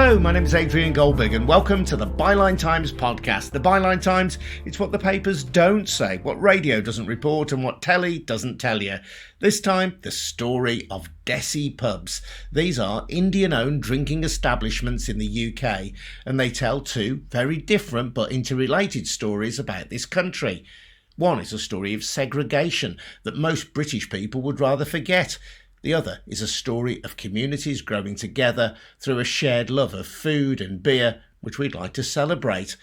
Hello, my name is Adrian Goldberg and welcome to the Byline Times podcast. The Byline Times, it's what the papers don't say, what radio doesn't report and what telly doesn't tell you. This time, the story of Desi Pubs. These are Indian-owned drinking establishments in the UK and they tell two very different but interrelated stories about this country. One is a story of segregation that most British people would rather forget. The other is a story of communities growing together through a shared love of food and beer, which we'd like to celebrate.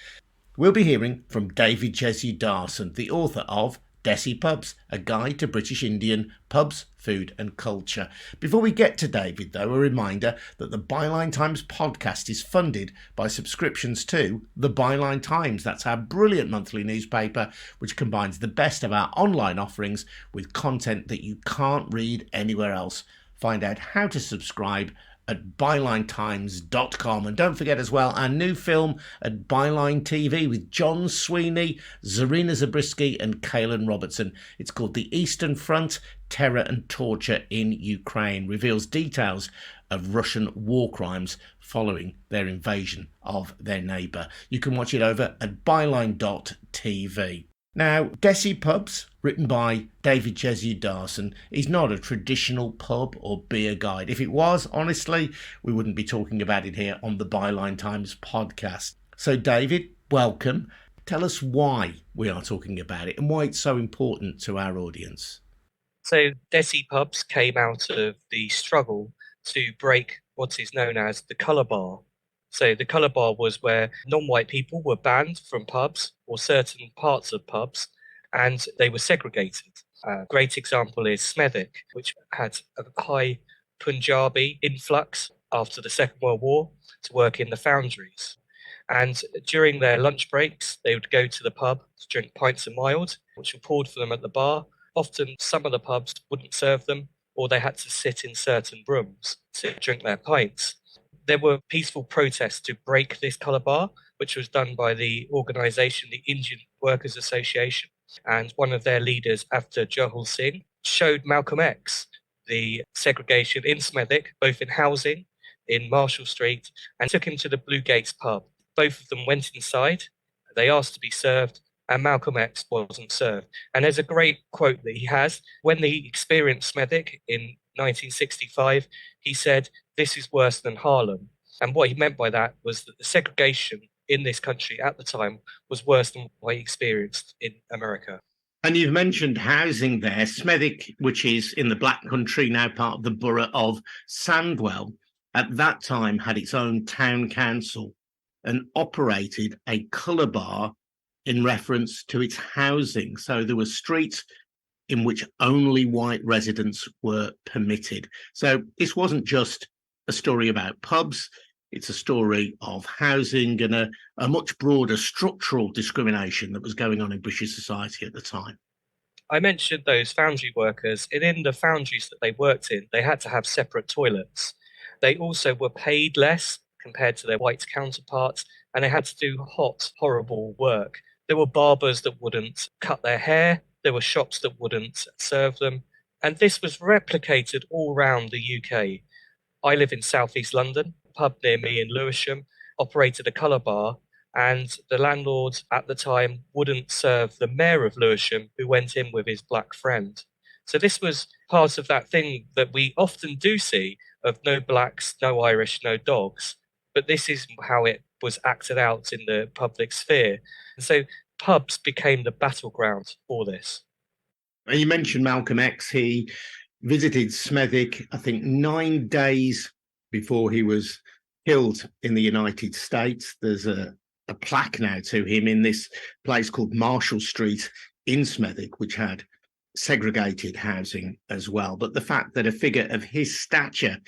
We'll be hearing from David Jesudason, the author of Desi Pubs, a guide to British Indian pubs, food and culture. Before we get to David, though, a reminder that the Byline Times podcast is funded by subscriptions to the Byline Times. That's our brilliant monthly newspaper, which combines the best of our online offerings with content that you can't read anywhere else. Find out how to subscribe at bylinetimes.com. And don't forget as well our new film at Byline TV with John Sweeney, Zarina Zabriskie and Kaelan Robertson. It's called The Eastern Front, Terror and Torture in Ukraine. Reveals details of Russian war crimes following their invasion of their neighbour. You can watch it over at byline.tv. Now, Desi Pubs, written by David Jesudason, is not a traditional pub or beer guide. If it was, honestly, we wouldn't be talking about it here on the Byline Times podcast. So, David, welcome. Tell us why we are talking about it and why it's so important to our audience. So, Desi Pubs came out of the struggle to break what is known as the colour bar. So the colour bar was where non-white people were banned from pubs or certain parts of pubs, and they were segregated. A great example is Smethwick, which had a high Punjabi influx after the Second World War to work in the foundries. And during their lunch breaks, they would go to the pub to drink pints of mild, which were poured for them at the bar. Often some of the pubs wouldn't serve them, or they had to sit in certain rooms to drink their pints. There were peaceful protests to break this colour bar, which was done by the organisation, the Indian Workers Association. And one of their leaders, after Johal Singh, showed Malcolm X the segregation in Smethwick, both in housing, in Marshall Street, and took him to the Blue Gates pub. Both of them went inside, they asked to be served, and Malcolm X wasn't served. And there's a great quote that he has. When he experienced Smethwick in 1965, he said, "This is worse than Harlem." And what he meant by that was that the segregation in this country at the time was worse than what he experienced in America. And you've mentioned housing there. Smethwick, which is in the Black Country, now part of the borough of Sandwell, at that time had its own town council and operated a colour bar in reference to its housing. So there were streets in which only white residents were permitted. So this wasn't just a story about pubs, it's a story of housing and a much broader structural discrimination that was going on in British society at the time. I mentioned those foundry workers, and in the foundries that they worked in, they had to have separate toilets. They also were paid less compared to their white counterparts, and they had to do hot, horrible work. There were barbers that wouldn't cut their hair, there were shops that wouldn't serve them, and this was replicated all around the UK. I live in southeast London. A pub near me in Lewisham operated a colour bar, and the landlord at the time wouldn't serve the mayor of Lewisham, who went in with his black friend. So this was part of that thing that we often do see of no blacks, no Irish, no dogs. But this is how it was acted out in the public sphere. And so pubs became the battleground for this. And you mentioned Malcolm X. He visited Smethwick, I think, 9 days before he was killed in the United States. There's a plaque now to him in this place called Marshall Street in Smethwick, which had segregated housing as well. But the fact that a figure of his stature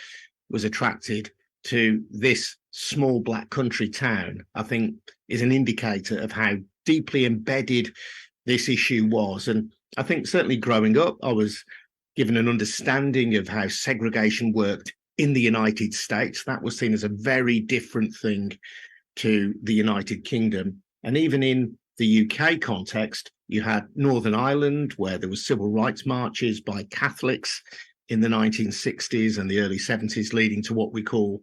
was attracted to this small black country town, I think, is an indicator of how deeply embedded this issue was. And I think certainly growing up, I was given an understanding of how segregation worked in the United States. That was seen as a very different thing to the United Kingdom. And even in the UK context, you had Northern Ireland, where there were civil rights marches by Catholics in the 1960s and the early 70s, leading to what we call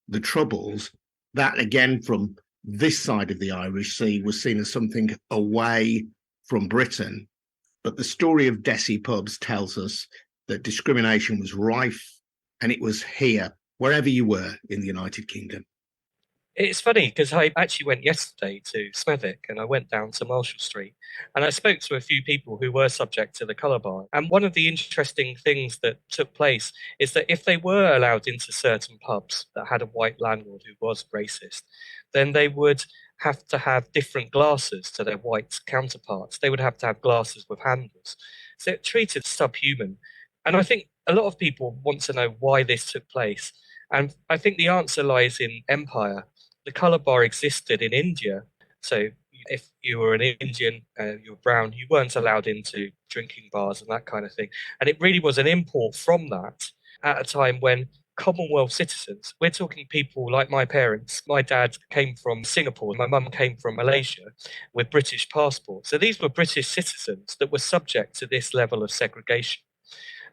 the Troubles. that, again, from this side of the Irish Sea, was seen as something away from Britain. But the story of Desi Pubs tells us that discrimination was rife, and it was here, wherever you were in the United Kingdom. It's funny because I actually went yesterday to Smethwick and I went down to Marshall Street and I spoke to a few people who were subject to the colour bar. And one of the interesting things that took place is that if they were allowed into certain pubs that had a white landlord who was racist, then they would have to have different glasses to their white counterparts. They would have to have glasses with handles. So it treated subhuman. And I think a lot of people want to know why this took place. And I think the answer lies in empire. The colour bar existed in India. So if you were an Indian, you were brown, you weren't allowed into drinking bars and that kind of thing. And it really was an import from that at a time when Commonwealth citizens, we're talking people like my parents. My dad came from Singapore, my mum came from Malaysia with British passports. So these were British citizens that were subject to this level of segregation.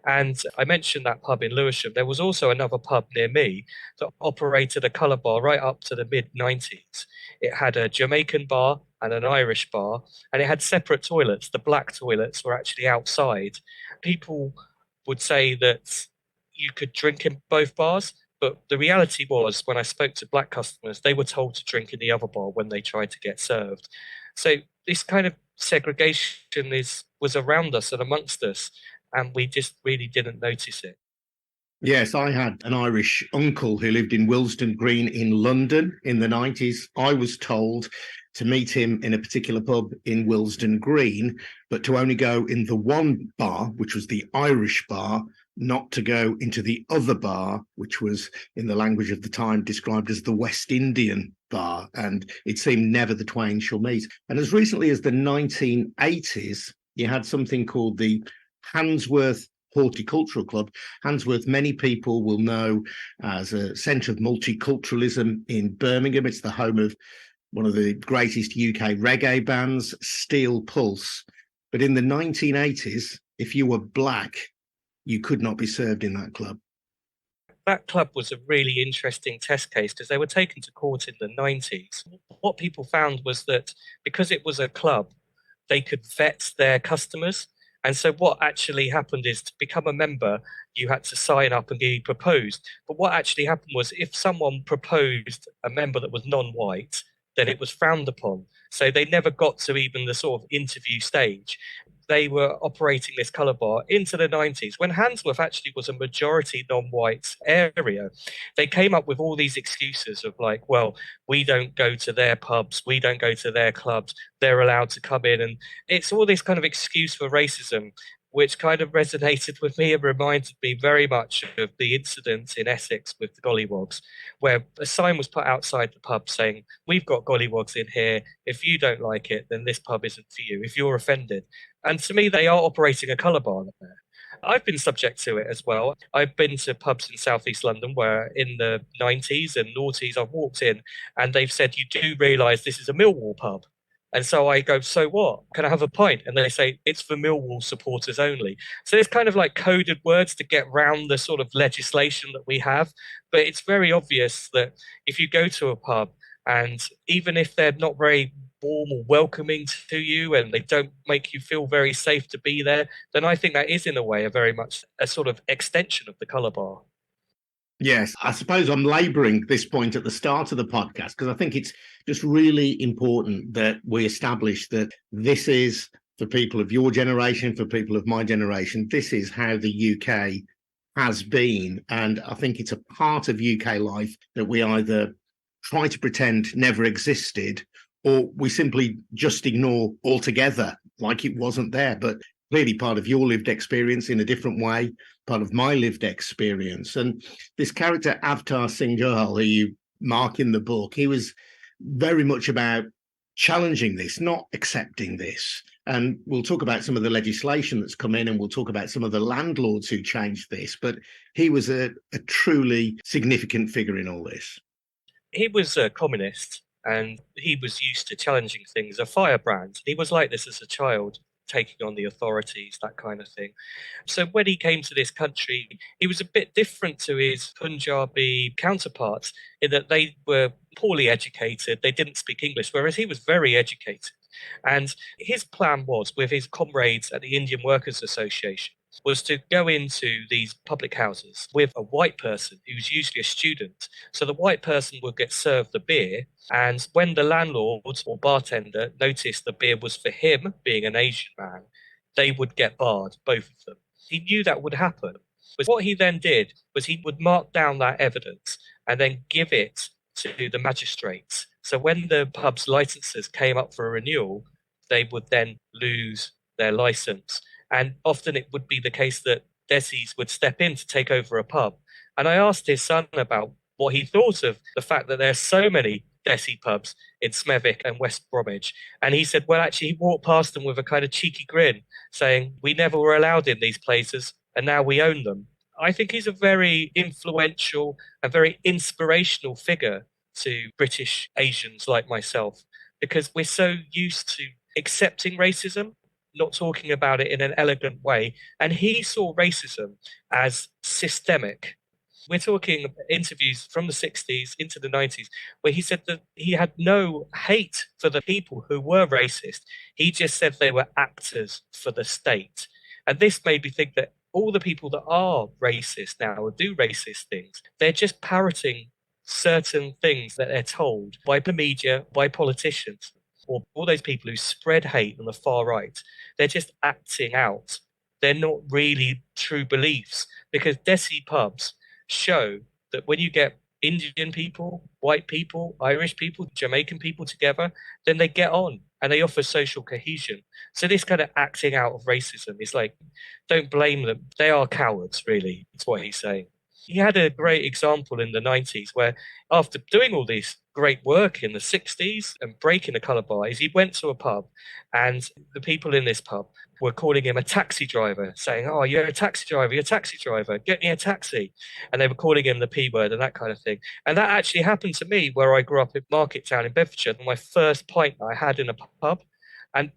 And I mentioned that pub in Lewisham. There was also another pub near me that operated a colour bar right up to the mid 90s. It had a Jamaican bar and an Irish bar, and it had separate toilets. The black toilets were actually outside. People would say that you could drink in both bars, but the reality was when I spoke to black customers, they were told to drink in the other bar when they tried to get served. So this kind of segregation was around us and amongst us, and we just really didn't notice it. Yes, I had an Irish uncle who lived in Willesden Green in London in the 90s. I was told to meet him in a particular pub in Willesden Green, but to only go in the one bar, which was the Irish bar, not to go into the other bar, which was, in the language of the time, described as the West Indian bar. And it seemed never the twain shall meet. And as recently as the 1980s, you had something called the Handsworth Horticultural Club. Handsworth, many people will know as a centre of multiculturalism in Birmingham. It's the home of one of the greatest UK reggae bands, Steel Pulse. But in the 1980s, if you were black, you could not be served in that club. That club was a really interesting test case because they were taken to court in the 90s. What people found was that because it was a club, they could vet their customers. And so what actually happened is to become a member, you had to sign up and be proposed. But what actually happened was if someone proposed a member that was non-white, then it was frowned upon. So they never got to even the sort of interview stage. They were operating this colour bar into the 90s when Handsworth actually was a majority non-white area. They came up with all these excuses of like, well, we don't go to their pubs, we don't go to their clubs, they're allowed to come in. And it's all this kind of excuse for racism, which kind of resonated with me and reminded me very much of the incident in Essex with the gollywogs, where a sign was put outside the pub saying, we've got gollywogs in here. If you don't like it, then this pub isn't for you, if you're offended. And to me, they are operating a colour bar there. I've been subject to it as well. I've been to pubs in southeast London where in the 90s and noughties I've walked in and they've said, you do realise this is a Millwall pub. And so I go, so what? Can I have a pint? And they say, it's for Millwall supporters only. So it's kind of like coded words to get round the sort of legislation that we have. But it's very obvious that if you go to a pub and even if they're not very warm or welcoming to you and they don't make you feel very safe to be there, then I think that is in a way a very much a sort of extension of the colour bar. Yes, I suppose I'm labouring this point at the start of the podcast because I think it's just really important that we establish that this is, for people of your generation, for people of my generation, this is how the UK has been. And I think it's a part of UK life that we either try to pretend never existed or we simply just ignore altogether, like it wasn't there. But clearly part of your lived experience in a different way, part of my lived experience. And this character, Avtar Singh Johal, who you mark in the book, he was very much about challenging this, not accepting this. And we'll talk about some of the legislation that's come in and we'll talk about some of the landlords who changed this. But he was a truly significant figure in all this. He was a communist and he was used to challenging things, a firebrand. He was like this as a child. taking on the authorities, that kind of thing. So when he came to this country, he was a bit different to his Punjabi counterparts in that they were poorly educated, they didn't speak English, whereas he was very educated. And his plan was, with his comrades at the Indian Workers Association, was to go into these public houses with a white person who's usually a student. So the white person would get served the beer, and when the landlord or bartender noticed the beer was for him, being an Asian man, they would get barred, both of them. He knew that would happen. But what he then did was he would mark down that evidence and then give it to the magistrates. So when the pub's licenses came up for a renewal, they would then lose their license. And often it would be the case that Desis would step in to take over a pub. And I asked his son about what he thought of the fact that there's so many Desi pubs in Smethwick and West Bromwich. And he said, well, actually, he walked past them with a kind of cheeky grin, saying, we never were allowed in these places, and now we own them. I think he's a very influential and very inspirational figure to British Asians like myself, because we're so used to accepting racism, not talking about it in an elegant way. And he saw racism as systemic. We're talking interviews from the 60s into the 90s, where he said that he had no hate for the people who were racist. He just said they were actors for the state. And this made me think that all the people that are racist now or do racist things, they're just parroting certain things that they're told by the media, by politicians, or all those people who spread hate on the far right. They're just acting out. They're not really true beliefs, because Desi pubs show that when you get Indian people, white people, Irish people, Jamaican people together, then they get on and they offer social cohesion. So this kind of acting out of racism is like, don't blame them. They are cowards, really. That's what he's saying. He had a great example in the 90s where, after doing all this great work in the 60s and breaking the colour bars, he went to a pub, and the people in this pub were calling him a taxi driver, saying, oh, you're a taxi driver, get me a taxi. And they were calling him the P word and that kind of thing. And that actually happened to me where I grew up in Market Town in Bedfordshire, my first pint I had in a pub. And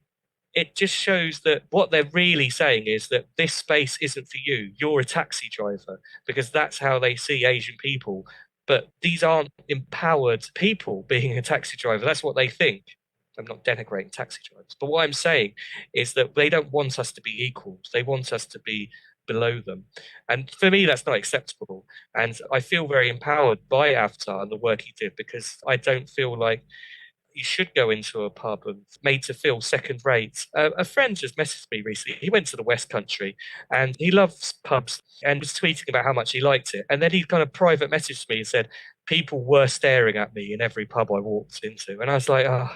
it just shows that what they're really saying is that this space isn't for you. You're a taxi driver, because that's how they see Asian people. But these aren't empowered people being a taxi driver. That's what they think. I'm not denigrating taxi drivers. But what I'm saying is that they don't want us to be equals. They want us to be below them. And for me, that's not acceptable. And I feel very empowered by Avatar and the work he did, because I don't feel like you should go into a pub and made to feel second rate. A friend just messaged me recently. He went to the West Country and he loves pubs and was tweeting about how much he liked it. And then he kind of private messaged me and said, people were staring at me in every pub I walked into. And I was like, oh,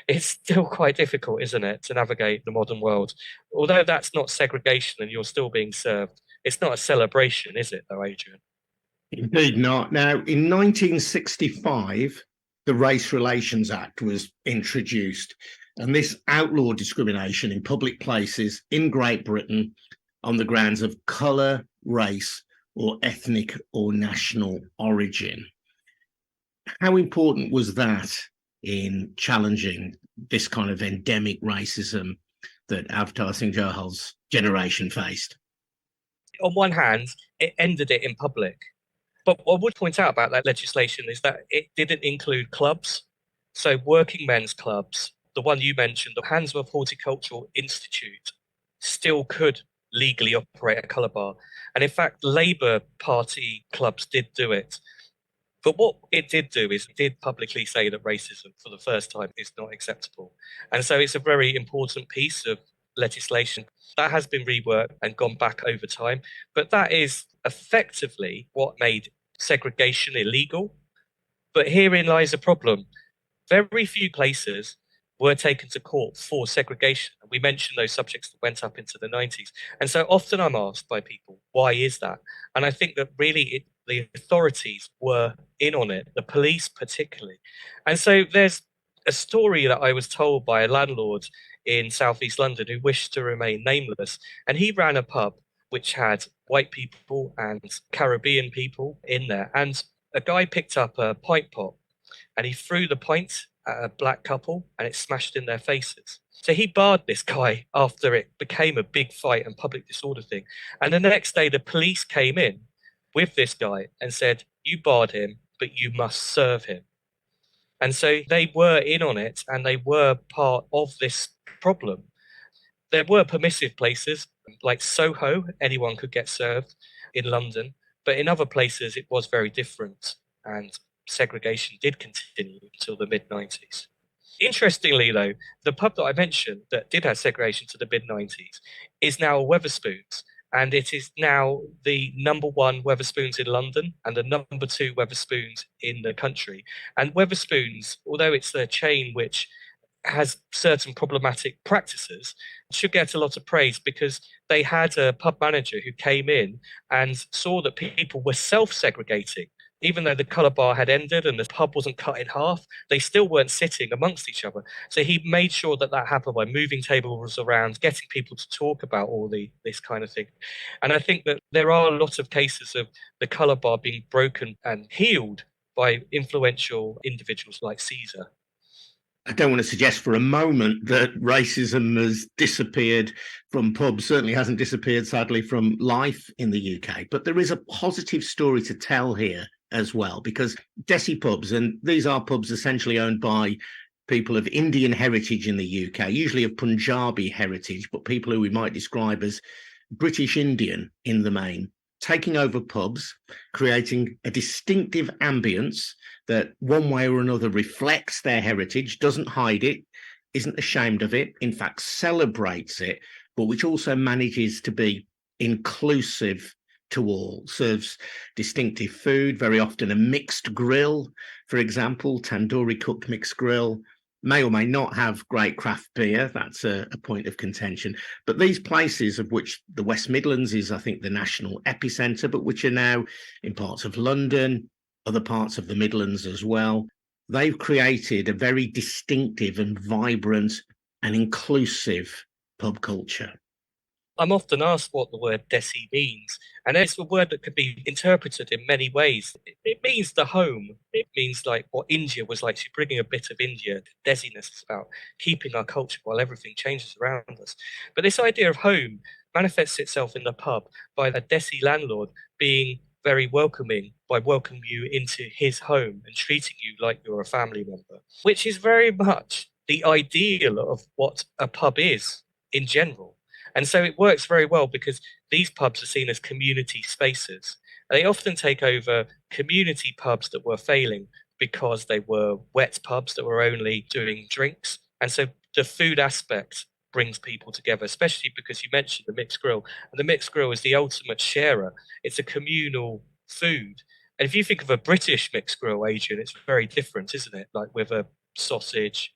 it's still quite difficult, isn't it, to navigate the modern world? Although that's not segregation and you're still being served, it's not a celebration, is it, though, Adrian? Indeed not. Now, in 1965, the Race Relations Act was introduced, and this outlawed discrimination in public places in Great Britain on the grounds of colour, race, or ethnic or national origin. How important was that in challenging this kind of endemic racism that Avatar Singh Johal's generation faced? On one hand, it ended it in public. But what I would point out about that legislation is that it didn't include clubs. So working men's clubs, the one you mentioned, the Handsworth Horticultural Institute, still could legally operate a colour bar. And in fact, Labour Party clubs did do it. But what it did do is it did publicly say that racism for the first time is not acceptable. And so it's a very important piece of legislation that has been reworked and gone back over time. But that is effectively what made segregation illegal. But herein lies a problem. Very few places were taken to court for segregation. We mentioned those subjects that went up into the 90s. And so often I'm asked by people, why is that? And I think that really the authorities were in on it, the police particularly. And so there's a story that I was told by a landlord in southeast London who wished to remain nameless. And he ran a pub which had white people and Caribbean people in there. And a guy picked up a pint pot and he threw the pint at a black couple and it smashed in their faces. So he barred this guy after it became a big fight and public disorder thing. And the next day, the police came in with this guy and said, "You barred him, but you must serve him." And so they were in on it and they were part of this problem. There were permissive places like Soho, anyone could get served in London, but in other places it was very different and segregation did continue until the mid 90s. Interestingly, though, the pub that I mentioned that did have segregation to the mid 90s is now Wetherspoons. And it is now the number one Wetherspoons in London and the number two Wetherspoons in the country. And Wetherspoons, although it's a chain which has certain problematic practices, should get a lot of praise because they had a pub manager who came in and saw that people were self-segregating. Even though the colour bar had ended and the pub wasn't cut in half, they still weren't sitting amongst each other. So he made sure that that happened by moving tables around, getting people to talk about all this kind of thing. And I think that there are a lot of cases of the colour bar being broken and healed by influential individuals like Caesar. I don't want to suggest for a moment that racism has disappeared from pubs, certainly hasn't disappeared, sadly, from life in the UK. But there is a positive story to tell here as well, because Desi Pubs, and these are pubs essentially owned by people of Indian heritage in the UK, usually of Punjabi heritage, but people who we might describe as British Indian in the main, taking over pubs, creating a distinctive ambience that one way or another reflects their heritage, doesn't hide it, isn't ashamed of it, in fact, celebrates it, but which also manages to be inclusive to all, serves distinctive food, very often a mixed grill, for example, tandoori cooked mixed grill, may or may not have great craft beer. That's a point of contention. But these places, of which the West Midlands is, I think, the national epicenter, but which are now in parts of London, other parts of the Midlands as well, they've created a very distinctive and vibrant and inclusive pub culture. I'm often asked what the word Desi means, and it's a word that can be interpreted in many ways. It means the home. It means like what India was like. She's bringing a bit of India. Desiness is about keeping our culture while everything changes around us. But this idea of home manifests itself in the pub by a Desi landlord being very welcoming by welcoming you into his home and treating you like you're a family member, which is very much the ideal of what a pub is in general. And so it works very well because these pubs are seen as community spaces. They often take over community pubs that were failing because they were wet pubs that were only doing drinks. And so the food aspect brings people together, especially because you mentioned the mixed grill. And the mixed grill is the ultimate sharer. It's a communal food. And if you think of a British mixed grill, Adrian, it's very different, isn't it? Like with a sausage,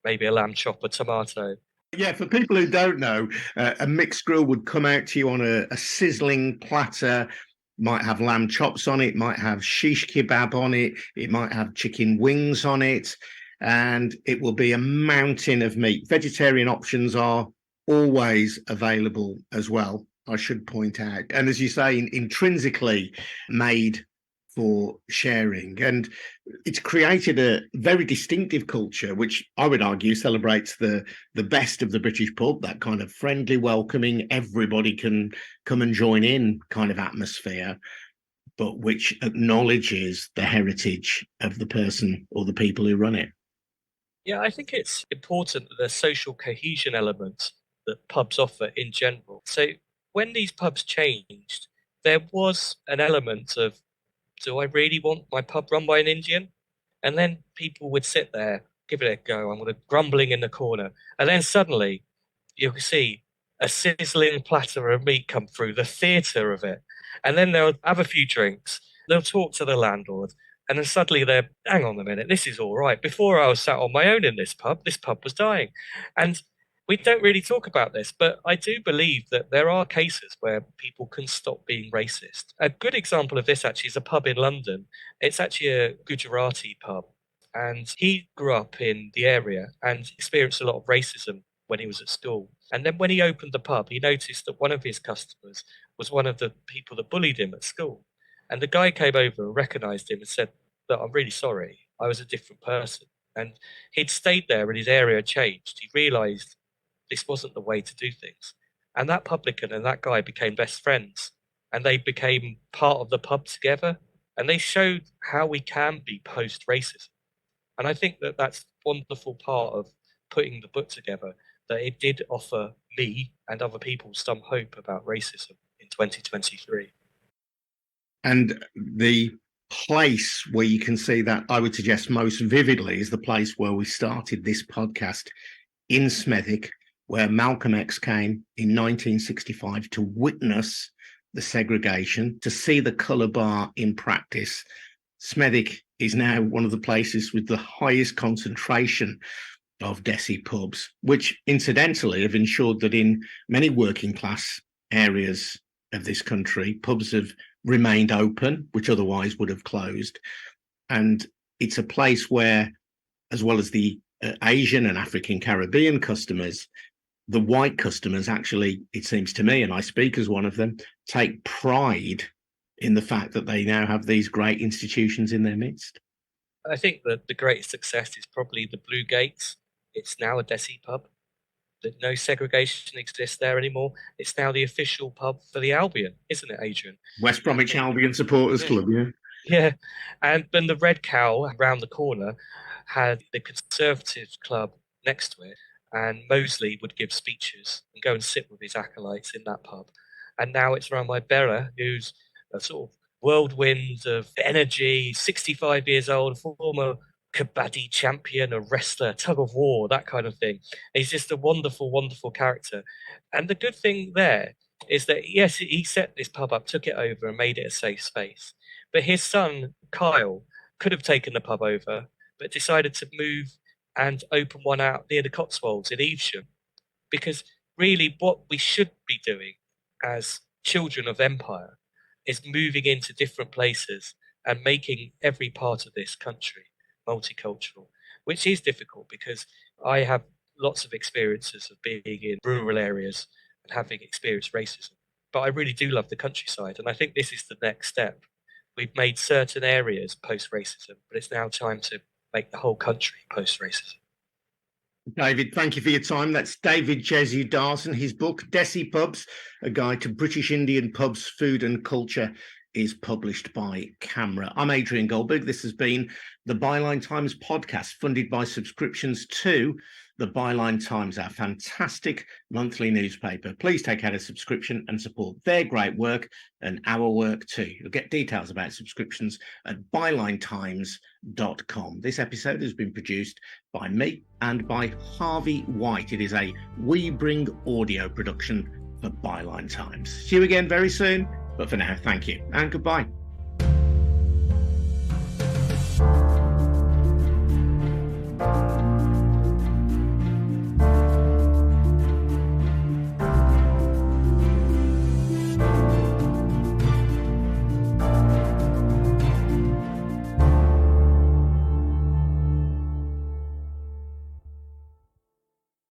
maybe a lamb chop, a tomato. Yeah, for people who don't know, a mixed grill would come out to you on a sizzling platter, might have lamb chops on it, might have shish kebab on it, it might have chicken wings on it, and it will be a mountain of meat. Vegetarian options are always available as well, I should point out. And as you say, intrinsically made for sharing. And it's created a very distinctive culture, which I would argue celebrates the best of the British pub, that kind of friendly, welcoming, everybody can come and join in kind of atmosphere, but which acknowledges the heritage of the person or the people who run it. Yeah, I think it's important that the social cohesion element that pubs offer in general. So when these pubs changed, there was an element of, do I really want my pub run by an Indian? And then people would sit there, give it a go. I'm going to grumbling in the corner. And then suddenly you'll see a sizzling platter of meat come through, the theatre of it. And then they'll have a few drinks. They'll talk to the landlord. And then suddenly they're, hang on a minute, this is all right. Before I was sat on my own in this pub was dying. And we don't really talk about this, but I do believe that there are cases where people can stop being racist. A good example of this actually is a pub in London. It's actually a Gujarati pub. And he grew up in the area and experienced a lot of racism when he was at school. And then when he opened the pub, he noticed that one of his customers was one of the people that bullied him at school. And the guy came over and recognized him and said, look, I'm really sorry. I was a different person. And he'd stayed there and his area changed. He realised this wasn't the way to do things. And that publican and that guy became best friends, and they became part of the pub together, and they showed how we can be post-racism. And I think that that's a wonderful part of putting the book together, that it did offer me and other people some hope about racism in 2023. And the place where you can see that, I would suggest most vividly, is the place where we started this podcast in Smethwick, where Malcolm X came in 1965 to witness the segregation, to see the colour bar in practice. Smethwick is now one of the places with the highest concentration of Desi pubs, which incidentally have ensured that in many working class areas of this country, pubs have remained open, which otherwise would have closed. And it's a place where, as well as the Asian and African Caribbean customers, the white customers actually, it seems to me, and I speak as one of them, take pride in the fact that they now have these great institutions in their midst. I think that the greatest success is probably the Blue Gates. It's now a Desi pub. That no segregation exists there anymore. It's now the official pub for the Albion, isn't it, Adrian? West Bromwich Albion Supporters Club, yeah. Yeah, and then the Red Cow around the corner had the Conservative Club next to it, and Mosley would give speeches and go and sit with his acolytes in that pub. And now it's run by Bella, who's a sort of whirlwind of energy, 65 years old, former kabaddi champion, a wrestler, tug of war, that kind of thing. He's just a wonderful, wonderful character. And the good thing there is that, yes, he set this pub up, took it over and made it a safe space. But his son, Kyle, could have taken the pub over, but decided to move and open one out near the Cotswolds in Evesham. Because really what we should be doing as children of empire is moving into different places and making every part of this country multicultural, which is difficult because I have lots of experiences of being in rural areas and having experienced racism. But I really do love the countryside, and I think this is the next step. We've made certain areas post-racism, but it's now time to make the whole country post-racism. David, thank you for your time. That's David Jesudason. His book, Desi Pubs, A Guide to British Indian Pubs, Food and Culture, is published by Camera. I'm Adrian Goldberg. This has been the Byline Times podcast, funded by subscriptions to the Byline Times, our fantastic monthly newspaper. Please take out a subscription and support their great work and our work too. You'll get details about subscriptions at bylinetimes.com. This episode has been produced by me and by Harvey White. It is a We Bring audio production for Byline Times. See you again very soon. But for now, thank you and goodbye.